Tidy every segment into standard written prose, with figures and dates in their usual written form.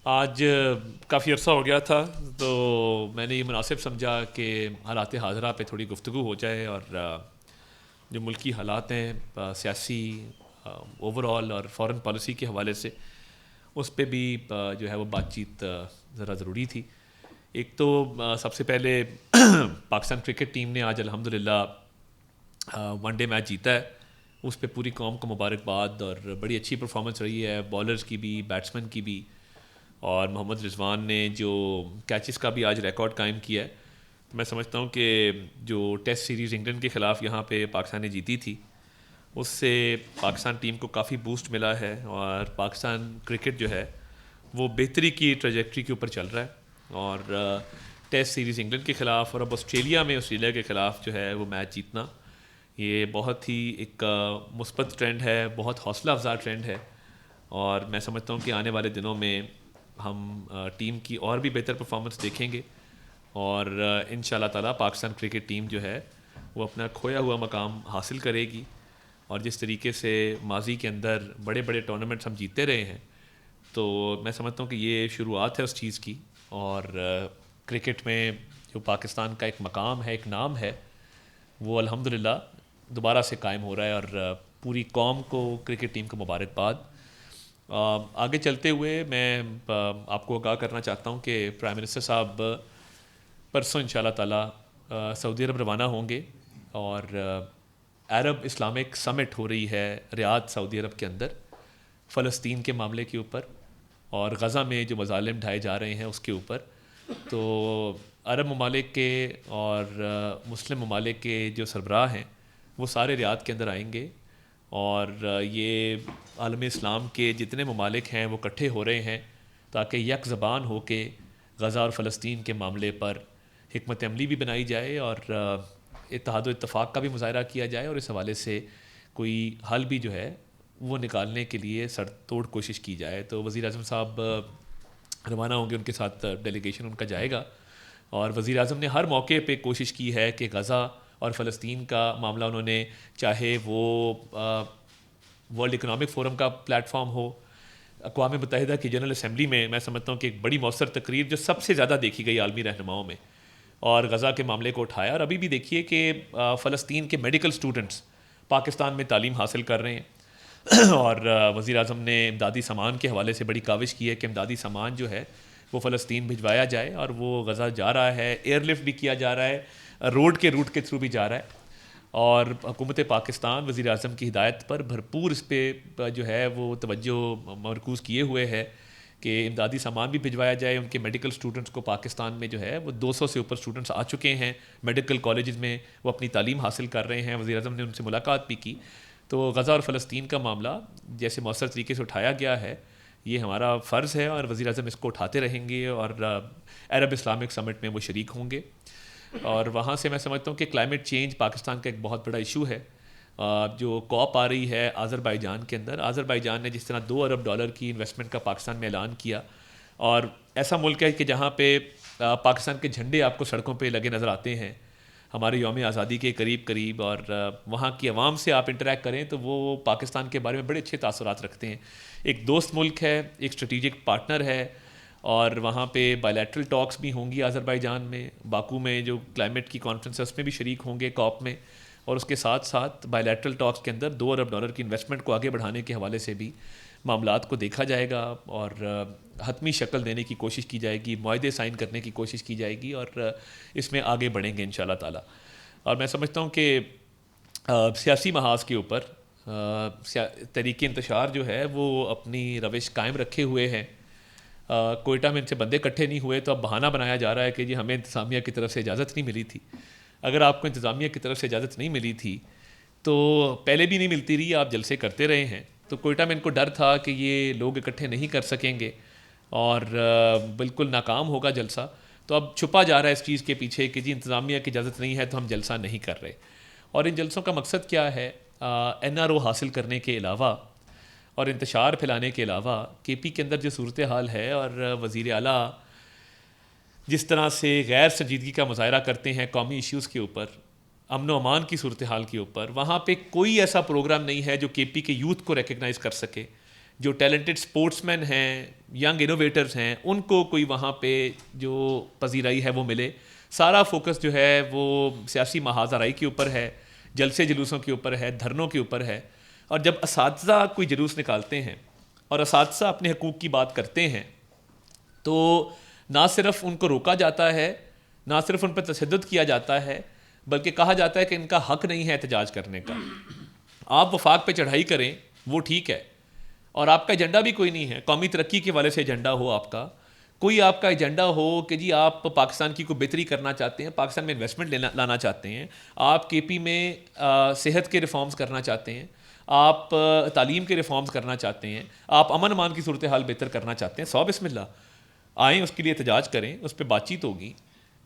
آج کافی عرصہ ہو گیا تھا، تو میں نے یہ مناسب سمجھا کہ حالات حاضرہ پہ تھوڑی گفتگو ہو جائے، اور جو ملکی حالات ہیں سیاسی اوور آل اور فارن پالیسی کے حوالے سے، اس پہ بھی جو ہے وہ بات چیت ذرا ضروری تھی۔ ایک تو سب سے پہلے پاکستان کرکٹ ٹیم نے آج الحمدللہ ون ڈے میچ جیتا ہے، اس پہ پوری قوم کو مبارکباد، اور بڑی اچھی پرفارمنس رہی ہے بالرز کی بھی، بیٹسمین کی بھی، اور محمد رضوان نے جو کیچز کا بھی آج ریکارڈ قائم کیا ہے۔ میں سمجھتا ہوں کہ جو ٹیسٹ سیریز انگلینڈ کے خلاف یہاں پہ پاکستان نے جیتی تھی، اس سے پاکستان ٹیم کو کافی بوسٹ ملا ہے، اور پاکستان کرکٹ جو ہے وہ بہتری کی ٹریجیکٹری کے اوپر چل رہا ہے۔ اور ٹیسٹ سیریز انگلینڈ کے خلاف، اور اب آسٹریلیا میں آسٹریلیا کے خلاف جو ہے وہ میچ جیتنا، یہ بہت ہی ایک مثبت ٹرینڈ ہے، بہت حوصلہ افزا ٹرینڈ ہے، اور میں سمجھتا ہوں کہ آنے والے دنوں میں ہم ٹیم کی اور بھی بہتر پرفارمنس دیکھیں گے، اور ان شاء اللہ تعالیٰ پاکستان کرکٹ ٹیم جو ہے وہ اپنا کھویا ہوا مقام حاصل کرے گی۔ اور جس طریقے سے ماضی کے اندر بڑے بڑے ٹورنامنٹس ہم جیتے رہے ہیں، تو میں سمجھتا ہوں کہ یہ شروعات ہے اس چیز کی، اور کرکٹ میں جو پاکستان کا ایک مقام ہے، ایک نام ہے، وہ الحمدللہ دوبارہ سے قائم ہو رہا ہے، اور پوری قوم کو، کرکٹ ٹیم کو مبارکباد۔ آگے چلتے ہوئے میں آپ کو آگاہ کرنا چاہتا ہوں کہ پرائم منسٹر صاحب پرسوں انشاءاللہ تعالیٰ سعودی عرب روانہ ہوں گے، اور عرب اسلامک سمٹ ہو رہی ہے ریاض سعودی عرب کے اندر، فلسطین کے معاملے کے اوپر اور غزہ میں جو مظالم ڈھائے جا رہے ہیں اس کے اوپر۔ تو عرب ممالک کے اور مسلم ممالک کے جو سربراہ ہیں وہ سارے ریاض کے اندر آئیں گے، اور یہ عالم اسلام کے جتنے ممالک ہیں وہ اکٹھے ہو رہے ہیں تاکہ یک زبان ہو کے غزہ اور فلسطین کے معاملے پر حکمت عملی بھی بنائی جائے، اور اتحاد و اتفاق کا بھی مظاہرہ کیا جائے، اور اس حوالے سے کوئی حل بھی جو ہے وہ نکالنے کے لیے سر توڑ کوشش کی جائے۔ تو وزیر اعظم صاحب روانہ ہوں گے، ان کے ساتھ ڈیلیگیشن ان کا جائے گا، اور وزیر اعظم نے ہر موقع پہ کوشش کی ہے کہ غزہ اور فلسطین کا معاملہ، انہوں نے چاہے وہ ورلڈ اکنامک فورم کا پلیٹ فارم ہو، اقوام متحدہ کی جنرل اسمبلی میں سمجھتا ہوں کہ ایک بڑی مؤثر تقریر جو سب سے زیادہ دیکھی گئی عالمی رہنماؤں میں، اور غزہ کے معاملے کو اٹھایا۔ اور ابھی بھی دیکھیے کہ فلسطین کے میڈیکل سٹوڈنٹس پاکستان میں تعلیم حاصل کر رہے ہیں، اور وزیر اعظم نے امدادی سامان کے حوالے سے بڑی کاوش کی ہے کہ امدادی سامان جو ہے وہ فلسطین بھجوایا جائے، اور وہ غزہ جا رہا ہے، ایئر لفٹ بھی کیا جا رہا ہے، روڈ کے روٹ کے تھرو بھی جا رہا ہے، اور حکومت پاکستان وزیر اعظم کی ہدایت پر بھرپور اس پہ جو ہے وہ توجہ مرکوز کیے ہوئے ہے کہ امدادی سامان بھی بھجوایا جائے۔ ان کے میڈیکل سٹوڈنٹس کو پاکستان میں جو ہے وہ 200 سے اوپر سٹوڈنٹس آ چکے ہیں میڈیکل کالجز میں، وہ اپنی تعلیم حاصل کر رہے ہیں۔ وزیر اعظم نے ان سے ملاقات بھی کی۔ تو غزہ اور فلسطین کا معاملہ جیسے مؤثر طریقے سے اٹھایا گیا ہے، یہ ہمارا فرض ہے، اور وزیر اعظم اس کو اٹھاتے رہیں گے، اور عرب اسلامک سمٹ میں وہ شریک ہوں گے۔ اور وہاں سے میں سمجھتا ہوں کہ کلائمیٹ چینج پاکستان کا ایک بہت بڑا ایشو ہے۔ جو کوپ آ رہی ہے آذربائیجان کے اندر، آذربائیجان نے جس طرح $2 ارب کی انویسٹمنٹ کا پاکستان میں اعلان کیا، اور ایسا ملک ہے کہ جہاں پہ پاکستان کے جھنڈے آپ کو سڑکوں پہ لگے نظر آتے ہیں ہمارے یوم آزادی کے قریب قریب، اور وہاں کی عوام سے آپ انٹریکٹ کریں تو وہ پاکستان کے بارے میں بڑے اچھے تاثرات رکھتے ہیں۔ ایک دوست ملک ہے، ایک اسٹریٹجک پارٹنر ہے، اور وہاں پہ بائیلیٹرل ٹاکس بھی ہوں گی آذربائیجان میں، باکو میں جو کلائمیٹ کی کانفرنس ہے اس میں بھی شریک ہوں گے کوپ میں، اور اس کے ساتھ ساتھ بائیلیٹرل ٹاکس کے اندر $2 ارب کی انویسٹمنٹ کو آگے بڑھانے کے حوالے سے بھی معاملات کو دیکھا جائے گا، اور حتمی شکل دینے کی کوشش کی جائے گی، معاہدے سائن کرنے کی کوشش کی جائے گی، اور اس میں آگے بڑھیں گے انشاءاللہ تعالیٰ۔ اور میں سمجھتا ہوں کہ سیاسی محاذ کے اوپر تحریک انتشار جو ہے وہ اپنی روش قائم رکھے ہوئے ہیں۔ کوئٹہ میں ان سے بندے اکٹھے نہیں ہوئے، تو اب بہانہ بنایا جا رہا ہے کہ جی ہمیں انتظامیہ کی طرف سے اجازت نہیں ملی تھی۔ اگر آپ کو انتظامیہ کی طرف سے اجازت نہیں ملی تھی تو پہلے بھی نہیں ملتی رہی، آپ جلسے کرتے رہے ہیں، تو کوئٹہ میں ان کو ڈر تھا کہ یہ لوگ اکٹھے نہیں کر سکیں گے اور بالکل ناکام ہوگا جلسہ، تو اب چھپا جا رہا ہے اس چیز کے پیچھے کہ جی انتظامیہ کی اجازت نہیں ہے تو ہم جلسہ نہیں کر رہے۔ اور ان جلسوں کا مقصد کیا ہے؟ NRO حاصل کرنے کے علاوہ اور انتشار پھیلانے کے علاوہ کے پی کے اندر جو صورتحال ہے، اور وزیر اعلیٰ جس طرح سے غیر سنجیدگی کا مظاہرہ کرتے ہیں قومی ایشوز کے اوپر، امن و امان کی صورتحال کے اوپر، وہاں پہ کوئی ایسا پروگرام نہیں ہے جو کے پی کے یوتھ کو ریکگنائز کر سکے، جو ٹیلنٹڈ سپورٹس مین ہیں، ینگ انوویٹرز ہیں، ان کو کوئی وہاں پہ جو پذیرائی ہے وہ ملے. سارا فوکس جو ہے وہ سیاسی محاذ آرائی کے اوپر ہے، جلسے جلوسوں کے اوپر ہے، دھرنوں کے اوپر ہے. اور جب اساتذہ کوئی جلوس نکالتے ہیں اور اساتذہ اپنے حقوق کی بات کرتے ہیں تو نہ صرف ان کو روکا جاتا ہے، نہ صرف ان پر تشدد کیا جاتا ہے، بلکہ کہا جاتا ہے کہ ان کا حق نہیں ہے احتجاج کرنے کا. آپ وفاق پہ چڑھائی کریں وہ ٹھیک ہے، اور آپ کا ایجنڈا بھی کوئی نہیں ہے، قومی ترقی کے والے سے ایجنڈا ہو آپ کا، کوئی آپ کا ایجنڈا ہو کہ جی آپ پاکستان کی کوئی بہتری کرنا چاہتے ہیں، پاکستان میں انویسٹمنٹ لانا چاہتے ہیں، آپ کے پی میں صحت کے ریفارمز کرنا چاہتے ہیں، آپ تعلیم کے ریفارمز کرنا چاہتے ہیں، آپ امن امان کی صورتحال بہتر کرنا چاہتے ہیں، سو بسم اللہ آئیں، اس کے لیے احتجاج کریں، اس پہ بات چیت ہوگی.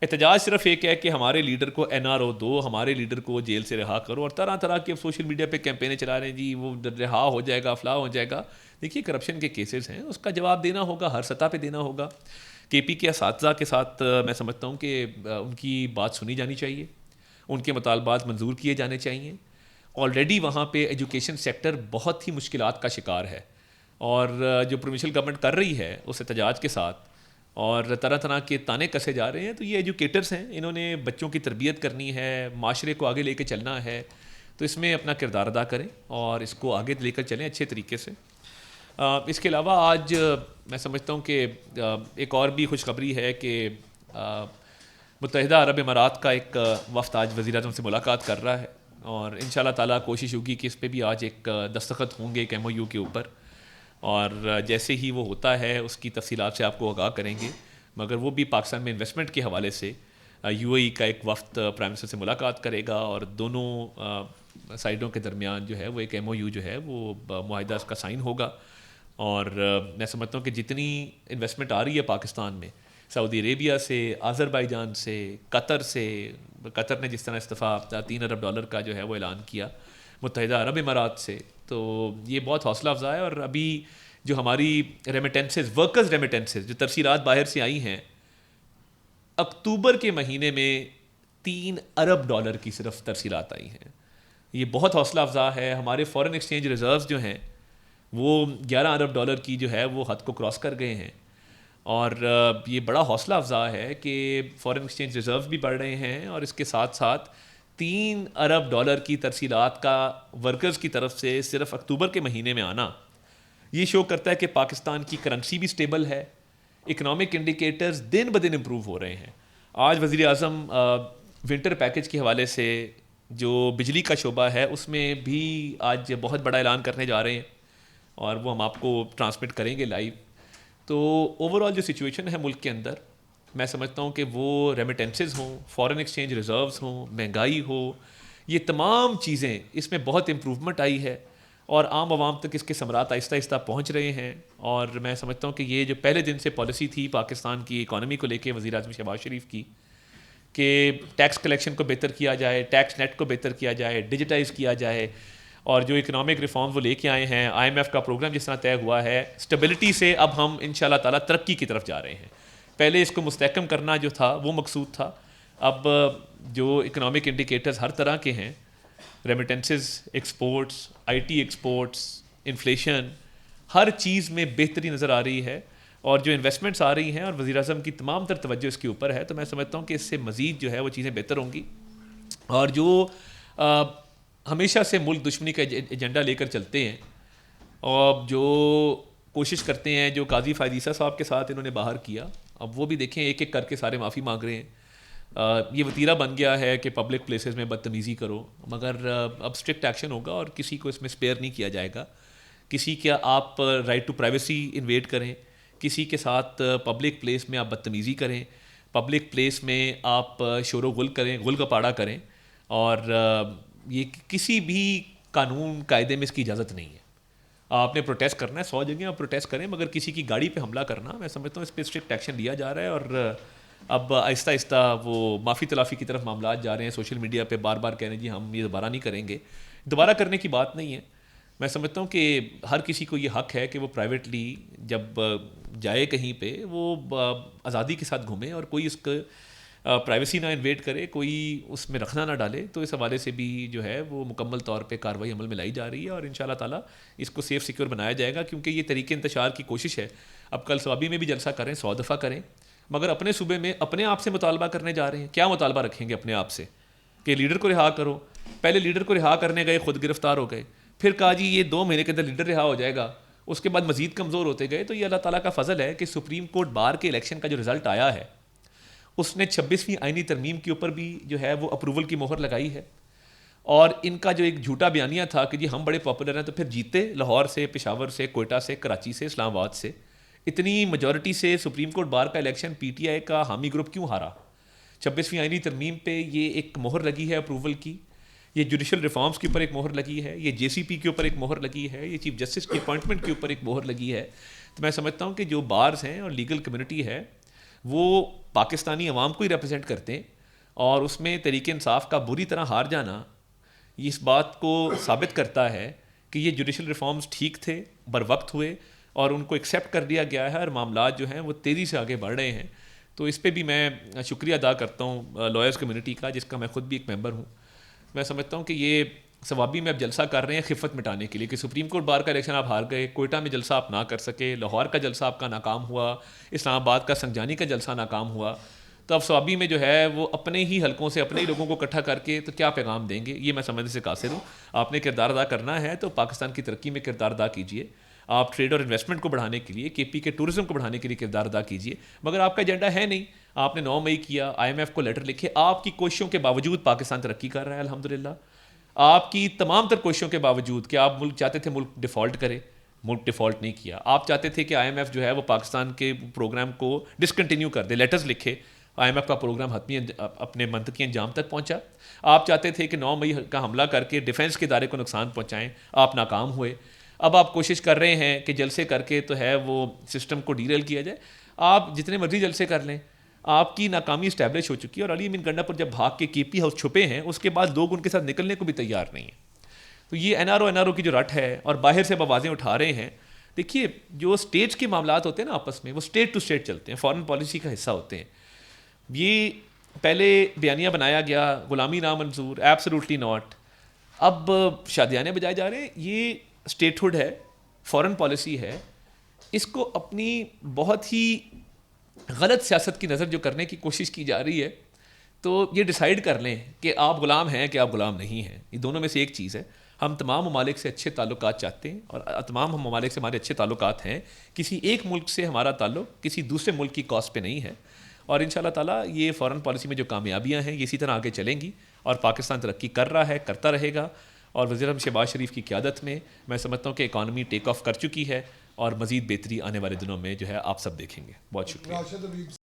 احتجاج صرف ایک ہے کہ ہمارے لیڈر کو این آر او دو، ہمارے لیڈر کو جیل سے رہا کرو، اور طرح طرح کے سوشل میڈیا پہ کیمپینیں چلا رہے ہیں جی وہ رہا ہو جائے گا، فلاح ہو جائے گا. دیکھیے کرپشن کے کیسز ہیں، اس کا جواب دینا ہوگا، ہر سطح پہ دینا ہوگا. کے پی کے اساتذہ کے ساتھ میں سمجھتا ہوں کہ ان کی بات سنی جانی چاہیے، ان کے مطالبات منظور کیے جانے چاہیے. آلریڈی وہاں پہ ایجوکیشن سیکٹر بہت ہی مشکلات کا شکار ہے، اور جو پروونشل گورنمنٹ کر رہی ہے اس احتجاج کے ساتھ اور طرح طرح کے تانے کسے جا رہے ہیں، تو یہ ایجوکیٹرز ہیں، انہوں نے بچوں کی تربیت کرنی ہے، معاشرے کو آگے لے کے چلنا ہے، تو اس میں اپنا کردار ادا کریں اور اس کو آگے لے کر چلیں اچھے طریقے سے. اس کے علاوہ آج میں سمجھتا ہوں کہ ایک اور بھی خوشخبری ہے کہ متحدہ عرب امارات کا ایک وفد آج وزیر اعظم سے ملاقات کر رہا ہے، اور ان شاء اللہ تعالیٰ کوشش ہوگی کہ اس پہ بھی آج ایک دستخط ہوں گے ایک ایم او یو کے اوپر، اور جیسے ہی وہ ہوتا ہے اس کی تفصیلات سے آپ کو آگاہ کریں گے. مگر وہ بھی پاکستان میں انویسٹمنٹ کے حوالے سے یو اے ای کا ایک وفد پرائم منسٹر سے ملاقات کرے گا، اور دونوں سائڈوں کے درمیان جو ہے وہ ایک ایم او یو جو ہے وہ معاہدہ اس کا سائن ہوگا. اور میں سمجھتا ہوں کہ جتنی انویسٹمنٹ آ رہی ہے پاکستان میں سعودی عربیہ سے، آذربائیجان سے، قطر سے، قطر نے جس طرح استعفیٰ $3 ارب کا جو ہے وہ اعلان کیا، متحدہ عرب امارات سے، تو یہ بہت حوصلہ افزا ہے. اور ابھی جو ہماری ریمیٹنسز، ورکرز ریمیٹنسز جو ترسیلات باہر سے آئی ہیں، اکتوبر کے مہینے میں $3 ارب کی صرف ترسیلات آئی ہیں. یہ بہت حوصلہ افزا ہے. ہمارے فورن ایکسچینج ریزروز جو ہیں وہ $11 ارب کی جو ہے وہ حد کو کراس کر گئے ہیں، اور یہ بڑا حوصلہ افزا ہے کہ فورن ایکسچینج ریزروز بھی بڑھ رہے ہیں، اور اس کے ساتھ ساتھ $3 ارب کی ترسیلات کا ورکرز کی طرف سے صرف اکتوبر کے مہینے میں آنا یہ شو کرتا ہے کہ پاکستان کی کرنسی بھی سٹیبل ہے، اکنامک انڈیکیٹرز دن بدن امپروو ہو رہے ہیں. آج وزیر اعظم ونٹر پیکج کے حوالے سے جو بجلی کا شعبہ ہے اس میں بھی آج بہت بڑا اعلان کرنے جا رہے ہیں، اور وہ ہم آپ کو ٹرانسمٹ کریں گے لائیو. تو اوور آل جو سچویشن ہے ملک کے اندر، میں سمجھتا ہوں کہ وہ ریمیٹنسز ہوں، فورن ایکسچینج ریزروز ہوں، مہنگائی ہو، یہ تمام چیزیں اس میں بہت امپروومنٹ آئی ہے، اور عام عوام تک اس کے ثمرات آہستہ آہستہ پہنچ رہے ہیں. اور میں سمجھتا ہوں کہ یہ جو پہلے دن سے پالیسی تھی پاکستان کی اکانومی کو لے کے وزیر اعظم شہباز شریف کی کہ ٹیکس کلیکشن کو بہتر کیا جائے، ٹیکس نیٹ کو بہتر کیا جائے، ڈیجیٹائز کیا جائے، اور جو اکنامک ریفارمز وہ لے کے آئے ہیں، آئی ایم ایف کا پروگرام جس طرح طے ہوا ہے، اسٹیبلٹی سے اب ہم ان شاء اللہ تعالیٰ ترقی کی طرف جا رہے ہیں. پہلے اس کو مستحکم کرنا جو تھا وہ مقصود تھا، اب جو اکنامک انڈیکیٹرز ہر طرح کے ہیں، remittances, exports, I T exports, inflation, ہر چیز میں بہتری نظر آ رہی ہے، اور جو انویسٹمنٹس آ رہی ہیں اور وزیر اعظم کی تمام تر توجہ اس کے اوپر ہے، تو میں سمجھتا ہوں کہ اس سے مزید جو ہے وہ چیزیں بہتر ہوں گی. اور جو ہمیشہ سے ملک دشمنی کا ایجنڈا لے کر چلتے ہیں اور جو کوشش کرتے ہیں، جو قاضی فائز عیسیٰ صاحب کے ساتھ انہوں نے باہر کیا، اب وہ بھی دیکھیں ایک ایک کر کے سارے معافی مانگ رہے ہیں. یہ وتیرہ بن گیا ہے کہ پبلک پلیسز میں بدتمیزی کرو، مگر اب اسٹرکٹ ایکشن ہوگا اور کسی کو اس میں اسپیئر نہیں کیا جائے گا. کسی کا آپ رائٹ ٹو پرائیویسی انویٹ کریں، کسی کے ساتھ پبلک پلیس میں آپ بدتمیزی کریں، پبلک پلیس میں آپ شور و غل کریں، غل گپاڑا کریں، اور یہ کسی بھی قانون قاعدے میں اس کی اجازت نہیں ہے. آپ نے پروٹیسٹ کرنا ہے 100 جگہ آپ پروٹیسٹ کریں، مگر کسی کی گاڑی پہ حملہ کرنا، میں سمجھتا ہوں اس پہ اسٹرکٹ ایکشن لیا جا رہا ہے. اور اب آہستہ آہستہ وہ معافی تلافی کی طرف معاملات جا رہے ہیں. سوشل میڈیا پہ بار بار کہہ رہے ہیں جی ہم یہ دوبارہ نہیں کریں گے، دوبارہ کرنے کی بات نہیں ہے. میں سمجھتا ہوں کہ ہر کسی کو یہ حق ہے کہ وہ پرائیویٹلی جب جائے کہیں پہ وہ آزادی کے ساتھ گھومے، اور کوئی اس کو پرائیویسی نہ انویٹ کرے, کوئی اس میں رکھنا نہ ڈالے. تو اس حوالے سے بھی جو ہے وہ مکمل طور پہ کارروائی عمل میں لائی جا رہی ہے, اور ان شاء اللہ تعالیٰ اس کو سیف سیکیور بنایا جائے گا, کیونکہ یہ طریقے انتشار کی کوشش ہے. اب کل صوابی میں بھی جلسہ کریں, 100 دفعہ کریں, مگر اپنے صوبے میں اپنے آپ سے مطالبہ کرنے جا رہے ہیں. کیا مطالبہ رکھیں گے اپنے آپ سے کہ لیڈر کو رہا کرو؟ پہلے لیڈر کو رہا کرنے گئے, خود گرفتار ہو گئے, پھر کہا جی یہ 2 مہینے کے اندر لیڈر رہا ہو جائے گا, اس کے بعد مزید کمزور ہوتے گئے. تو یہ اللہ تعالیٰ کا فضل ہے کہ سپریم کورٹ بار کے الیکشن کا جو رزلٹ آیا ہے اس نے 26ویں آئینی ترمیم کے اوپر بھی جو ہے وہ اپروول کی مہر لگائی ہے. اور ان کا جو ایک جھوٹا بیانیہ تھا کہ جی ہم بڑے پاپولر ہیں, تو پھر جیتے لاہور سے, پشاور سے, کوئٹہ سے, کراچی سے, اسلام آباد سے, اتنی میجورٹی سے سپریم کورٹ بار کا الیکشن پی ٹی آئی کا حامی گروپ کیوں ہارا؟ 26ویں آئینی ترمیم پہ یہ ایک مہر لگی ہے اپروول کی, یہ جوڈیشل ریفارمز کے اوپر ایک مہر لگی ہے, یہ جے سی پی کے اوپر ایک مہر لگی ہے, یہ چیف جسٹس کی اپوائنٹمنٹ کے اوپر ایک مہر لگی ہے. تو میں سمجھتا ہوں کہ جو بارز ہیں اور لیگل کمیونٹی ہے وہ پاکستانی عوام کو ہی ریپرزینٹ کرتے ہیں, اور اس میں تحریک انصاف کا بری طرح ہار جانا یہ اس بات کو ثابت کرتا ہے کہ یہ جوڈیشل ریفارمز ٹھیک تھے, بر وقت ہوئے, اور ان کو ایکسیپٹ کر دیا گیا ہے, اور معاملات جو ہیں وہ تیزی سے آگے بڑھ رہے ہیں. تو اس پہ بھی میں شکریہ ادا کرتا ہوں لائرز کمیونٹی کا, جس کا میں خود بھی ایک ممبر ہوں. میں سمجھتا ہوں کہ یہ ثوابی میں اب جلسہ کر رہے ہیں خفت مٹانے کے لیے, کہ سپریم کورٹ بار کا الیکشن آپ ہار گئے, کوئٹہ میں جلسہ آپ نہ کر سکے, لاہور کا جلسہ آپ کا ناکام ہوا, اسلام آباد کا سنجانی کا جلسہ ناکام ہوا, تو اب ثوابی میں جو ہے وہ اپنے ہی حلقوں سے اپنے ہی لوگوں کو اکٹھا کر کے تو کیا پیغام دیں گے؟ یہ میں سمجھنے سے قاصر ہوں. آپ نے کردار ادا کرنا ہے تو پاکستان کی ترقی میں کردار ادا کیجیے, آپ ٹریڈ اور انویسٹمنٹ کو بڑھانے کے لیے, کے پی کے ٹورزم کو بڑھانے کے لیے کردار ادا کیجیے. مگر آپ کا ایجنڈا ہے نہیں, آپ نے 9 مئی کیا, آئی ایم ایف کو لیٹر لکھے, آپ کی کوششوں کے باوجود پاکستان ترقی کر رہا ہے الحمدللہ. آپ کی تمام تر کوششوں کے باوجود کہ آپ ملک چاہتے تھے ملک ڈیفالٹ کرے, ملک ڈیفالٹ نہیں کیا. آپ چاہتے تھے کہ آئی ایم ایف جو ہے وہ پاکستان کے پروگرام کو ڈسکنٹینیو کر دے, لیٹرز لکھے, آئی ایم ایف کا پروگرام حتمی اپنے منطقی انجام تک پہنچا. آپ چاہتے تھے کہ 9 مئی کا حملہ کر کے ڈیفینس کے ادارے کو نقصان پہنچائیں, آپ ناکام ہوئے. اب آپ کوشش کر رہے ہیں کہ جلسے کر کے تو ہے وہ سسٹم کو ڈیریل کیا جائے. آپ جتنے مرضی جلسے کر لیں, آپ کی ناکامی اسٹیبلش ہو چکی ہے. اور علی امین گنڈا پر جب بھاگ کے کے پی ہاؤس چھپے ہیں, اس کے بعد لوگ ان کے ساتھ نکلنے کو بھی تیار نہیں ہیں. تو یہ این آر او کی جو رٹ ہے اور باہر سے آوازیں اٹھا رہے ہیں, دیکھیے جو اسٹیٹس کے معاملات ہوتے ہیں نا آپس میں, وہ اسٹیٹ ٹو اسٹیٹ چلتے ہیں, فارن پالیسی کا حصہ ہوتے ہیں. یہ پہلے بیانیہ بنایا گیا غلامی نامنظور, ایبسلیوٹلی ناٹ, اب شادیانے بجائے جا رہے ہیں. یہ اسٹیٹ ہوڈ ہے, فارن پالیسی ہے, اس کو اپنی بہت ہی غلط سیاست کی نظر جو کرنے کی کوشش کی جا رہی ہے. تو یہ ڈیسائیڈ کر لیں کہ آپ غلام ہیں کہ آپ غلام نہیں ہیں. یہ دونوں میں سے ایک چیز ہے. ہم تمام ممالک سے اچھے تعلقات چاہتے ہیں, اور تمام ہم ممالک سے ہمارے اچھے تعلقات ہیں. کسی ایک ملک سے ہمارا تعلق کسی دوسرے ملک کی کاسٹ پہ نہیں ہے. اور ان شاء اللہ تعالیٰ یہ فارن پالیسی میں جو کامیابیاں ہیں یہ اسی طرح آگے چلیں گی, اور پاکستان ترقی کر رہا ہے, کرتا رہے گا. اور وزیر اعظم شہباز شریف کی قیادت میں سمجھتا ہوں کہ اکانومی ٹیک آف کر چکی ہے, اور مزید بہتری آنے والے دنوں میں جو ہے آپ سب دیکھیں گے. بہت شکریہ.